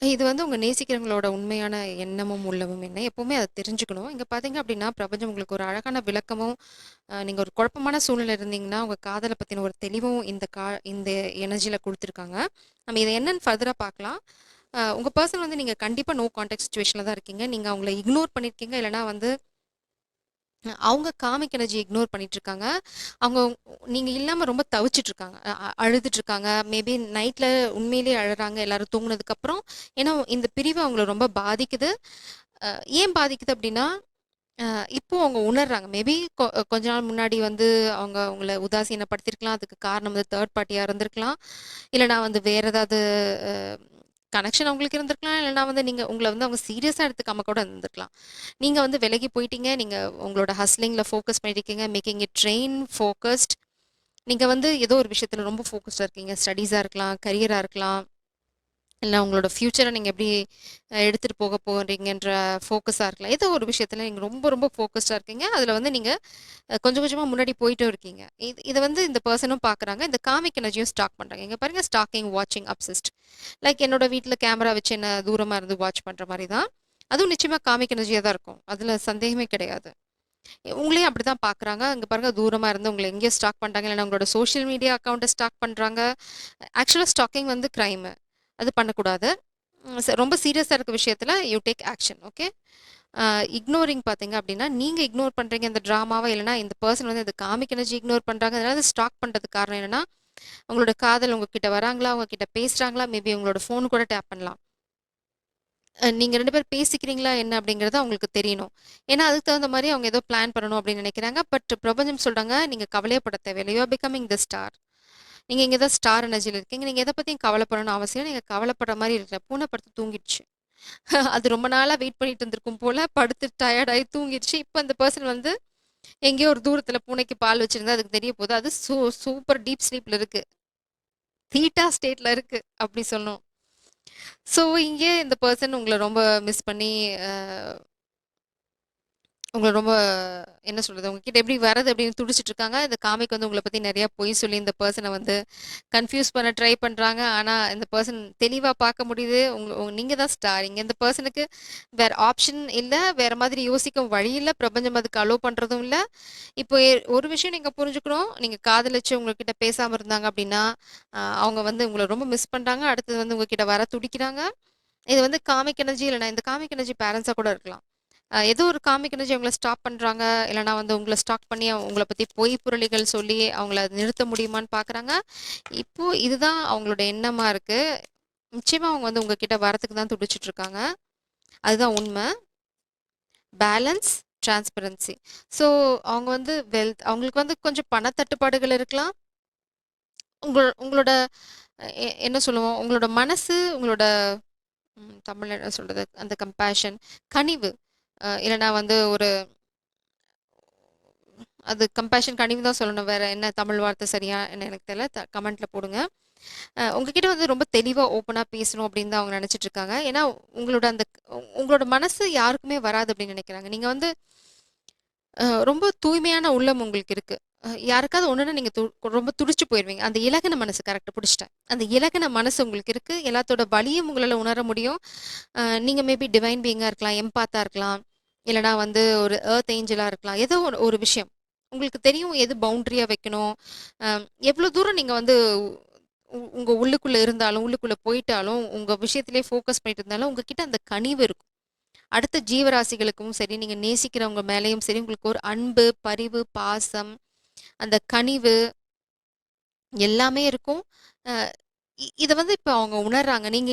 இது வந்து உங்க நேசிக்கிறவங்களோட உண்மையான எண்ணமும், உள்ளமும் என்ன? எப்பவுமே அத தெரிஞ்சுக்கணும். இங்க பார்த்தீங்க அப்டின்னா, பிரபஞ்சம் உங்களுக்கு ஒரு அழகான விளக்கமும், நீங்க ஒரு குழப்பமான சூழ்நிலையில இருந்தீங்கன்னா, உங்க காதல பத்தின ஒரு தெளிவும் இந்த எனர்ஜில குடுத்துருக்காங்க. நம்ம இத என்னன்னு ஃபர்தரா பார்க்கலாம். உங்க பெர்சன் வந்து நீங்க கண்டிப்பா நோ கான்டாக்ட் சிச்சுவேஷன்ல தான் இருக்கீங்க. நீங்க அவங்கள இக்னோர் பண்ணியிருக்கீங்க. இல்லன்னா வந்து அவங்க காமிக் எனர்ஜி இக்னோர் பண்ணிட்டு இருக்காங்க. அவங்க நீங்க இல்லாம ரொம்ப தவிச்சிட்டு இருக்காங்க. அழுதுட்டு இருக்காங்க. மேபி நைட்ல உண்மையிலேயே அழுறாங்க எல்லாரும் தூங்குனதுக்கு அப்புறம். ஏன்னா இந்த பிரிவு அவங்கள ரொம்ப பாதிக்குது. அ ஏன் பாதிக்குது அப்டின்னா, அ இப்போ அவங்க உணர்றாங்க. மேபி கொஞ்ச நாள் முன்னாடி வந்து அவங்க உங்கள உதாசீனப்படுத்தியிருக்கலாம். அதுக்கு காரணம் வந்து தேர்ட் பார்ட்டியா இருந்திருக்கலாம். இல்லன்னா வந்து வேற ஏதாவது அ கனெக்ஷன் அவங்களுக்கு இருந்திருக்கலாம். இல்லன்னா வந்து உங்கள வந்து அவங்க சீரியஸா எடுத்துக்காம கூட இருந்திருக்கலாம். நீங்க வந்து விலகி போயிட்டீங்க. நீங்க உங்களோட ஹஸ்லிங்ல ஃபோக்கஸ் பண்ணியிருக்கீங்க. Making it train focused. நீங்க வந்து ஏதோ ஒரு விஷயத்துல ரொம்ப ஃபோக்கஸ்டா இருக்கீங்க. ஸ்டடீஸா இருக்கலாம், கரியரா இருக்கலாம். இல்ல உங்களோட ஃப்யூச்சர நீங்க எப்படி எடுத்துட்டு போக போறீங்கன்ற ஃபோக்கஸா இருக்கலாம். ஏதோ ஒரு விஷயத்துல நீங்க ரொம்ப ரொம்ப ஃபோக்கஸ்டா இருக்கீங்க. அதுல வந்து நீங்க கொஞ்சம் கொஞ்சமா முன்னாடி போயிட்டும் இருக்கீங்க. இத வந்து இந்த பெர்சனும் பார்க்குறாங்க. இந்த காமிக் எனர்ஜியும் ஸ்டாக் பண்றாங்க. இங்க பாருங்க ஸ்டாக்கிங், வாட்சிங், அப்சிஸ்ட். லைக் என்னோட வீட்ல கேமரா வச்சு என்ன தூரமா இருந்து வாட்ச் பண்ற மாரி தான். அதுவும் நிச்சயமா காமிக் எனர்ஜியா தான் இருக்கும். அதுல சந்தேகமே கிடையாது. உங்களையும் அப்படிதான் பார்க்குறாங்க. அங்க பாருங்க தூரமா இருந்து உங்கள எங்கேயோ ஸ்டாக் பண்றாங்க. இல்லன்னா உங்களோட சோஷியல் மீடியா அக்கவுண்ட்ட ஸ்டாக் பண்றாங்க. ஆக்சுவலா ஸ்டாக்கிங் வந்து கிரைமு. அது பண்ணக்கூடாது. ரொம்ப சீரியஸா இருக்க விஷயத்துல you take action. Okay. Ignoring பார்த்தீங்க அப்படின்னா, நீங்க இக்னோர் பண்றீங்க இந்த ட்ராமாவ. இல்லன்னா இந்த பெர்சன் வந்து இந்த காமிக் எனர்ஜி இக்னோர் பண்றாங்க. அதனால ஸ்டாக் பண்றதுக்கு காரணம் என்னன்னா, உங்களோட காதல் உங்ககிட்ட வராங்களா? உங்ககிட்ட பேசுறாங்களா? மேபி உங்களோட ஃபோன் கூட டேப் பண்ணலாம். நீங்க 2 பேரும் பேசிக்கிறீங்களா என்ன அப்படிங்கிறது அவங்களுக்கு தெரியணும். ஏன்னா, அதுக்கு தகுந்த மாரி அவங்க ஏதோ பிளான் பண்ணணும் அப்படின்னு நினைக்கிறாங்க. பட் பிரபஞ்சம் சொல்றாங்க, "நீங்க கவலையே பட தேவையில்ல. You are becoming the star." நீங்க இங்க தான் ஸ்டார் எனர்ஜில இருக்கீங்க. நீங்க எத பத்தியும் கவலைப்படணும்னு அவசியம் இல்ல. நீங்க கவலைப்படுற மாரி இல்ல. பூனை படுத்து தூங்கிடுச்சு. அது ரொம்ப நாளா வெயிட் பண்ணிட்டு இருந்திருக்கும் போல. படுத்து டயர்ட் ஆயி தூங்கிடுச்சு. இப்ப அந்த பெர்சன் வந்து எங்கேயோ ஒரு தூரத்துல பூனைக்கு பால் வச்சிருந்தா அதுக்கு தெரிய போகுது. அது சூப்பர் டீப் ஸ்லீப்ல இருக்கு. தீட்டா ஸ்டேட்ல இருக்கு. அப்படி சொல்லணும். ஸோ, இங்கே இந்த பெர்சன் உங்கள ரொம்ப மிஸ் பண்ணி அ உங்கள ரொம்ப என்ன சொல்றது? உங்ககிட்ட எப்படி வரது அப்படின்னு துடிச்சிட்டு இருக்காங்க. இந்த காமிக் வந்து உங்கள பத்தி நெறைய பொய் சொல்லி இந்த பெர்சன வந்து கன்ஃப்யூஸ் பண்ண ட்ரை பண்றாங்க. ஆனா, இந்த பெர்சன் தெளிவா பார்க்க முடியுது. நீங்க தான் ஸ்டார். இங்க இந்த பெர்சனுக்கு வேற ஆப்ஷன் இல்ல. வேற மாதிரி யோசிக்கவும் வழி இல்ல. பிரபஞ்சம் அதுக்கு அலோவ் பண்றதும் இல்ல. இப்போ ஒரு விஷயம் நீங்க புரிஞ்சுக்கணும். நீங்க காதலிச்சு உங்ககிட்ட பேசாம இருந்தாங்க அப்படின்னா, அவங்க வந்து உங்கள ரொம்ப மிஸ் பண்றாங்க. அடுத்தது வந்து உங்ககிட்ட வர துடிக்கிறாங்க. இது வந்து காமிக் எனர்ஜி இல்லன்னா இந்த காமிக் எனர்ஜி பேரண்ட்ஸா கூட இருக்கலாம். ஏதோ ஒரு காமிக் எனர்ஜி அவங்கள ஸ்டாப் பண்றாங்க. இல்லன்னா வந்து உங்கள ஸ்டாக் பண்ணி உங்கள பத்தி பொய் புரளிகள் சொல்லி அவங்கள நிறுத்த முடியுமான்னு பார்க்குறாங்க. இப்போ இதுதான் அவங்களோட எண்ணமா இருக்கு. நிச்சயமா அவங்க வந்து உங்ககிட்ட வரதுக்கு தான் துடிச்சிட்டு இருக்காங்க. அதுதான் உண்மை. Balance, transparency. ஸோ அவங்க வந்து அவங்களுக்கு வந்து கொஞ்சம் பண தட்டுப்பாடுகள் இருக்கலாம். உங்களோட என்ன சொல்லுவோம்? உங்களோட மனசு, உங்களோட தமிழ்ல என்ன சொல்றது? அந்த கம்பேஷன், கனிவு. இல்லன்னா வந்து ஒரு அது கம்பேஷன் கனிவு தான் சொல்லணும். வேற என்ன தமிழ் வார்த்தை சரியா என்ன எனக்கு தெரியல. கமெண்ட்ல போடுங்க. உங்ககிட்ட வந்து ரொம்ப தெளிவா, ஓப்பனா பேசணும் அப்படின்னு தான் அவங்க நினைச்சிட்டு இருக்காங்க. ஏன்னா, உங்களோட அந்த உங்களோட மனசு யாருக்குமே வராது அப்படின்னு நினைக்கிறாங்க. நீங்க வந்து ரொம்ப தூய்மையான உள்ளம் உங்களுக்கு இருக்கு. யாருக்காவது ஒண்ணுன்னா நீங்க ரொம்ப துடிச்சு போயிருவீங்க. அந்த இலகுன மனசு கரெக்ட்டா புடிச்சுட்டேன். அந்த இலகுன மனசு உங்களுக்கு இருக்கு. எல்லாத்தோட வலியும் உங்களால உணர முடியும். நீங்க மேபி டிவைன் பீயிங்கா இருக்கலாம், எம்பாத்தா இருக்கலாம். இல்லன்னா வந்து ஒரு எர்த் ஏஞ்சலா இருக்கலாம். ஏதோ ஒரு ஒரு விஷயம். உங்களுக்கு தெரியும் எது பவுண்டரியா வைக்கணும். அ எவ்ளோ தூரம் நீங்க வந்து உங்க உள்ளுக்குள்ள இருந்தாலும், உள்ளுக்குள்ள போயிட்டாலும், உங்க விஷயத்திலேயே ஃபோக்கஸ் பண்ணிட்டு இருந்தாலும், உங்ககிட்ட அந்த கனிவு இருக்கும். அடுத்த ஜீவராசிகளுக்கும் சரி, நீங்க நேசிக்கிறவங்க மேலயும் சரி, உங்களுக்கு ஒரு அன்பு, பரிவு, பாசம், அந்த கனிவு எல்லாமே இருக்கும். அ இத வந்து இப்ப அவங்க உணர்றாங்க. நீங்க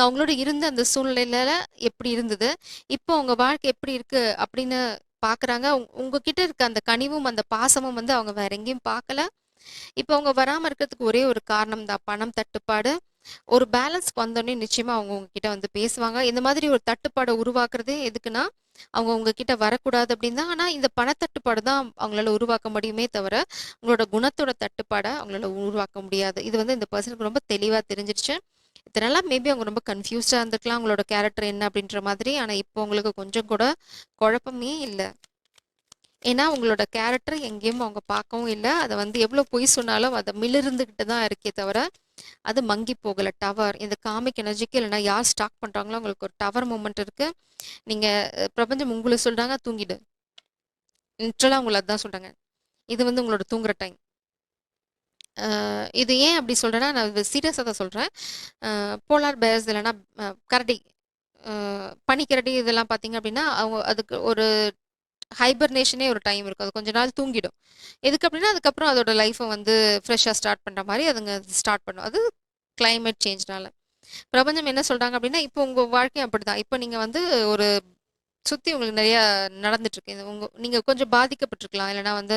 அவங்களோட இருந்த அந்த சூழ்நிலையில எப்படி இருந்தது? இப்போ உங்க வாழ்க்கை எப்படி இருக்கு? அப்படின்னு பார்க்குறாங்க. உங்ககிட்ட இருக்க அந்த கனிவும், அந்த பாசமும் வந்து அவங்க வேற எங்கேயும் பார்க்கல. இப்ப அவங்க வராம இருக்கிறதுக்கு ஒரே ஒரு காரணம் தான். பணம் தட்டுப்பாடு. ஒரு பேலன்ஸ்க்கு வந்தோனே நிச்சயமா அவங்க உங்ககிட்ட வந்து பேசுவாங்க. இந்த மாதிரி ஒரு தட்டுப்பாட உருவாக்குறதே எதுக்குன்னா, அவங்க உங்ககிட்ட வரக்கூடாது அப்படின்னு தான். ஆனா இந்த பணத்தட்டுப்பாடு தான் அவங்களால உருவாக்க முடியுமே தவிர, உங்களோட குணத்தோட தட்டுப்பாட அவங்களால உருவாக்க முடியாது. இது வந்து இந்த பெர்சனுக்கு ரொம்ப தெளிவா தெரிஞ்சிருச்சு. இதனால மேபி அவங்க ரொம்ப கன்ஃப்யூஸ்டா இருந்திருக்கலாம். உங்களோட கேரக்டர் என்ன அப்படின்ற மாதிரி. ஆனா இப்போ உங்களுக்கு கொஞ்சம் கூட குழப்பமே இல்ல. ஏன்னா உங்களோட கேரக்டர் எங்கேயும் அவங்க பார்க்கவும் இல்ல. அத வந்து எவ்வளோ பொய் சொன்னாலும் அத மிளிர்ந்துகிட்டு தான் இருக்கே தவிர, அது மங்கி போகல. டவர் இந்த காமிக் எனர்ஜிக்கு இல்லைன்னா யார் ஸ்டாக் பண்றாங்களோ உங்களுக்கு ஒரு டவர் மூமெண்ட் இருக்கு. நீங்க பிரபஞ்சம் உங்களுக்கு சொல்றாங்க தூங்கிடு. லிட்ரலா உங்கள அதான் சொல்றாங்க. இது வந்து உங்களோட தூங்குற டைம். இது ஏன் அப்படி சொல்றேன்னா, நான் சீரியஸா தான் சொல்றேன். போலார் பேர்ஸ் இல்லைன்னா கரடி, அ பனிக்கரடி இதெல்லாம் பார்த்தீங்க அப்படின்னா, அவங்க அதுக்கு ஒரு ஹைபர்னேஷனே ஒரு டைம் இருக்கும். அது கொஞ்ச நாள் தூங்கிடும். எதுக்கு அப்படின்னா, அதுக்கப்புறம் அதோட லைஃப்ப வந்து ஃப்ரெஷ்ஷா ஸ்டார்ட் பண்ற மாரி அதுங்க ஸ்டார்ட் பண்ணும். அது கிளைமேட் சேஞ்ச்னால. பிரபஞ்சம் என்ன சொல்றாங்க அப்படின்னா, இப்போ உங்க வாழ்க்கையும் அப்படிதான். இப்போ நீங்க வந்து ஒரு சுத்தி உங்களுக்கு நெறைய நடந்துட்டுருக்கு. இது நீங்க கொஞ்சம் பாதிக்கப்பட்டுருக்கலாம். இல்லைன்னா வந்து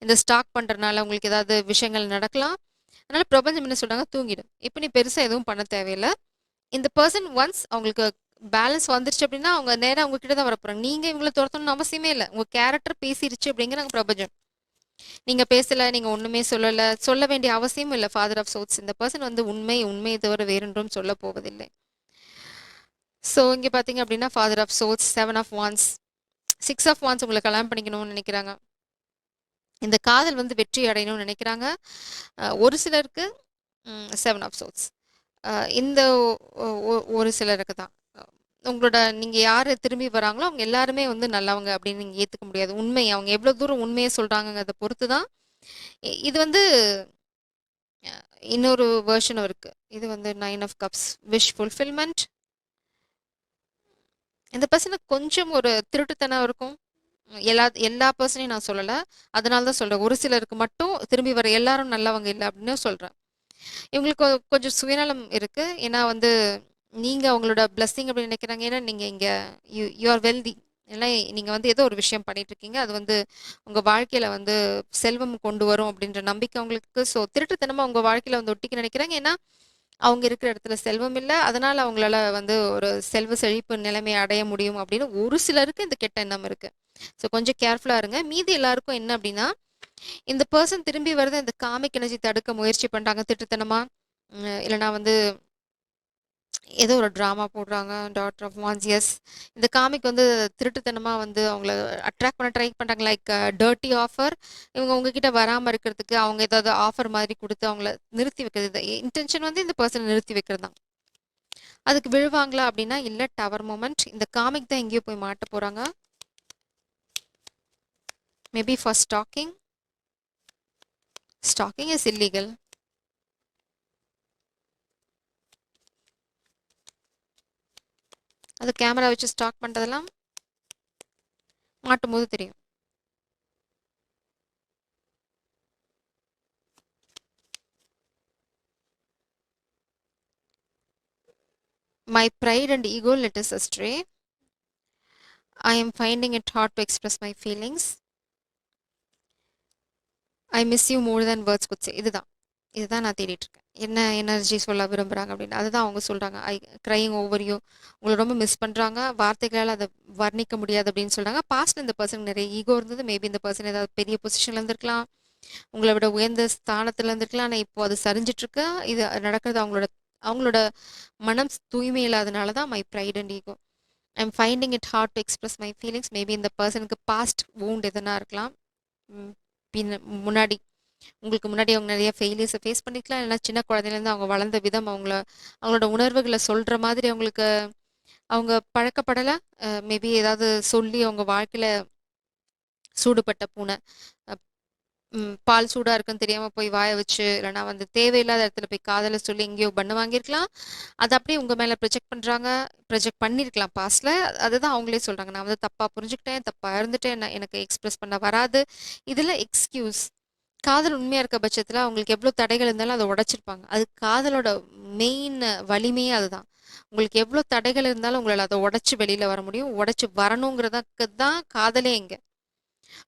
இந்த ஸ்டாக் பண்றனால உங்களுக்கு ஏதாவது விஷயங்கள் நடக்கலாம். அதனால பிரபஞ்சம் என்ன சொல்றாங்க, தூங்கிடு. இப்ப நீ பெருசா எதுவும் பண்ண தேவையில்ல. இந்த பெர்சன் ஒன்ஸ் அவங்களுக்கு பேலன்ஸ் வந்துருச்சு அப்படின்னா, அவங்க நேரா உங்ககிட்ட தான் வரப்போறாங்க. நீங்க இவங்கள தொரத்தணும்னு அவசியமே இல்ல. உங்க கேரக்டர் பேசிருச்சு அப்படிங்கிறாங்க பிரபஞ்சம். நீங்க பேசல, நீங்க ஒண்ணுமே சொல்லல, சொல்ல வேண்டிய அவசியமும் இல்ல. ஃபாதர் ஆஃப் சோட்ஸ் இந்த பெர்சன் வந்து உண்மையை தவிர வேறொன்றும் சொல்லப் போவதில்லை. ஸோ இங்க பார்த்தீங்க அப்படின்னா, father of swords, 7 of wands, 6 of wands உங்கள கல்யாணம் பண்ணிக்கணும்னு நினைக்கிறாங்க. இந்த காதல் வந்து வெற்றி அடையணும்னு நினைக்கிறாங்க. ஒரு சிலருக்கு 7 ஆஃப் சோட்ஸ். இந்த ஒரு சிலருக்கு தான். உங்களோட நீங்க யாரு திரும்பி வராங்களோ, அவங்க எல்லாருமே வந்து நல்லவங்க அப்படின்னு நீங்க ஏத்துக்க முடியாது. உண்மை அவங்க எவ்வளோ தூரம் உண்மைய சொல்றாங்கங்கிறத பொறுத்து தான். இது வந்து இன்னொரு வெர்ஷனும் இருக்கு. இது வந்து 9 ஆஃப் கப்ஸ், விஷ் ஃபுல்ஃபில்மென்ட். இந்த பர்சனுக்கு கொஞ்சம் ஒரு திருட்டுத்தனம் இருக்கும். எல்லா எல்லா பர்சனையும் நான் சொல்லல. அதனால தான் சொல்றேன். ஒரு சிலருக்கு மட்டும் திரும்பி வர எல்லாரும் நல்லவங்க இல்ல அப்படின்னு சொல்றேன். இவங்களுக்கு கொஞ்சம் சுயநலம் இருக்கு. ஏன்னா வந்து நீங்க அவங்களோட பிளெஸ்ஸிங் அப்படின்னு நினைக்கிறாங்க. ஏன்னா நீங்க இங்க யூ ஆர் வெல்தி. ஏன்னா நீங்க வந்து ஏதோ ஒரு விஷயம் பண்ணிட்டு இருக்கீங்க. அது வந்து உங்க வாழ்க்கையில வந்து செல்வம் கொண்டு வரும் அப்படின்ற நம்பிக்கை அவங்களுக்கு. ஸோ திருட்டுத்தனமா உங்க வாழ்க்கையில வந்து ஒட்டிக்க நினைக்கிறாங்க. ஏன்னா அவங்க இருக்கிற இடத்துல செல்வம் இல்ல. அதனால அவங்களால வந்து ஒரு செல்வ செழிப்பு நிலைமையை அடைய முடியும் அப்படின்னு ஒரு சிலருக்கு இந்த கெட்ட எண்ணம் இருக்கு. ஸோ கொஞ்சம் கேர்ஃபுல்லா இருங்க. மீதி எல்லாருக்கும் என்ன அப்படின்னா, இந்த பெர்சன் திரும்பி வரத இந்த காமிக் எனர்ஜி தடுக்க முயற்சி பண்றாங்க திருட்டுத்தனமா. இல்லைனா வந்து ஏதோ ஒரு ட்ராமா போடுறாங்க. Daughter of wands, yes. இந்த காமிக் வந்து திருட்டுத்தனமா வந்து அவங்கள அட்ராக்ட் பண்ண ட்ரை பண்றாங்க. Like dirty offer. இவங்க உங்ககிட்ட வராம இருக்கிறதுக்கு அவங்க ஏதாவது ஆஃபர் மாதிரி குடுத்து அவங்கள நிறுத்தி வைக்கிறது. இன்டென்ஷன் வந்து இந்த பெர்சன நிறுத்தி வைக்கிறது தான். அதுக்கு விழுவாங்களா அப்படின்னா இல்ல. Tower moment. இந்த காமிக் தான் எங்கேயோ போய் மாட்ட போறாங்க. Maybe for stalking. Stalking is illegal. அது கேமரா வச்சு ஸ்டாக் பண்றதெல்லாம் மாட்டும் போது தெரியும். My pride and ego let us astray. I am finding it hard to express my feelings. I miss you more than words could say. இதுதான் நான் தேடிட்டு இருக்கேன். என்ன எனர்ஜி சொல்ல விரும்புறாங்க அப்படின்னு. அதுதான் அவங்க சொல்றாங்க. Crying over you. உங்களை ரொம்ப மிஸ் பண்றாங்க. வார்த்தைகளால் அதை வர்ணிக்க முடியாது அப்படின்னு சொல்றாங்க. பாஸ்ட்ல இந்த பர்சனுக்கு நிறைய ஈகோ இருந்தது. மேபி இந்த பர்சன் ஏதாவது பெரிய பொசிஷன்ல இருந்திருக்கலாம். உங்களை விட உயர்ந்த ஸ்தானத்துல இருந்திருக்கலாம். ஆனால் இப்போ அது சரிஞ்சிட்டு இருக்கு. இது நடக்கிறது அவங்களோட அவங்களோட மனம் தூய்மை இல்லாதனால தான் my pride and ego. I'm finding it hard to express my feelings. Maybe இந்த பர்சனுக்கு பாஸ்ட் வூண்ட் எதனா இருக்கலாம். பின்ன முன்னாடி உங்களுக்கு முன்னாடி அவங்க நிறைய ஃபெயிலியர்ஸை ஃபேஸ் பண்ணிக்கலாம். இல்லைனா சின்ன குழந்தையிலேருந்து அவங்க வளர்ந்த விதம் அவங்களோட உணர்வுகளை சொல்கிற மாதிரி அவங்களுக்கு அவங்க பழக்கப்படலை. மேபி ஏதாவது சொல்லி அவங்க வாழ்க்கையில் சூடுபட்ட பூனை, பால் சூடாக இருக்குன்னு தெரியாமல் போய் வாய வச்சு, இல்லைனா வந்து தேவையில்லாத இடத்துல போய் காதலை சொல்லி எங்கேயோ பண்ண வாங்கியிருக்கலாம். அதை அப்படியே உங்கள் மேலே ப்ரொஜெக்ட் பண்ணியிருக்கலாம் பாஸ்டில். அதுதான் அவங்களே சொல்கிறாங்க. நான் வந்து தப்பாக புரிஞ்சுக்கிட்டேன், தப்பாக இருந்துட்டேன், எனக்கு எக்ஸ்பிரஸ் பண்ண வராது. இதில் எக்ஸ்கியூஸ். காதல் உண்மையாக இருக்க பட்சத்தில் அவங்களுக்கு எவ்வளோ தடைகள் இருந்தாலும் அதை உடைச்சிருப்பாங்க. அது காதலோட மெயின் வலிமையே அதுதான். உங்களுக்கு எவ்வளோ தடைகள் இருந்தாலும் உங்களால் அதை உடைச்சி வெளியில் வர முடியும். உடைச்சி வரணுங்கிறதுக்கு தான் காதலே இங்கே.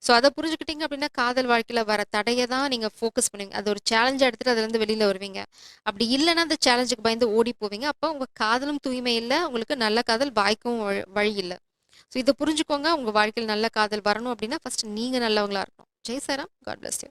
ஸோ அதை புரிஞ்சுக்கிட்டீங்க அப்படின்னா காதல் வாழ்க்கையில் வர தடையை தான் நீங்கள் ஃபோக்கஸ் பண்ணுவீங்க. அது ஒரு சேலஞ்சாக எடுத்துகிட்டு அதுலேருந்து வெளியில் வருவீங்க. அப்படி இல்லைன்னா அந்த சேலஞ்சுக்கு பயந்து ஓடி போவீங்க. அப்போ உங்கள் காதலும் தூய்மை இல்லை. உங்களுக்கு நல்ல காதல் வாய்க்கும் வழி இல்லை. ஸோ இதை புரிஞ்சுக்கோங்க. உங்கள் வாழ்க்கையில் நல்ல காதல் வரணும் அப்படின்னா ஃபர்ஸ்ட் நீங்கள் நல்லவங்களா இருக்கணும். ஜெய் சாராம். God bless you.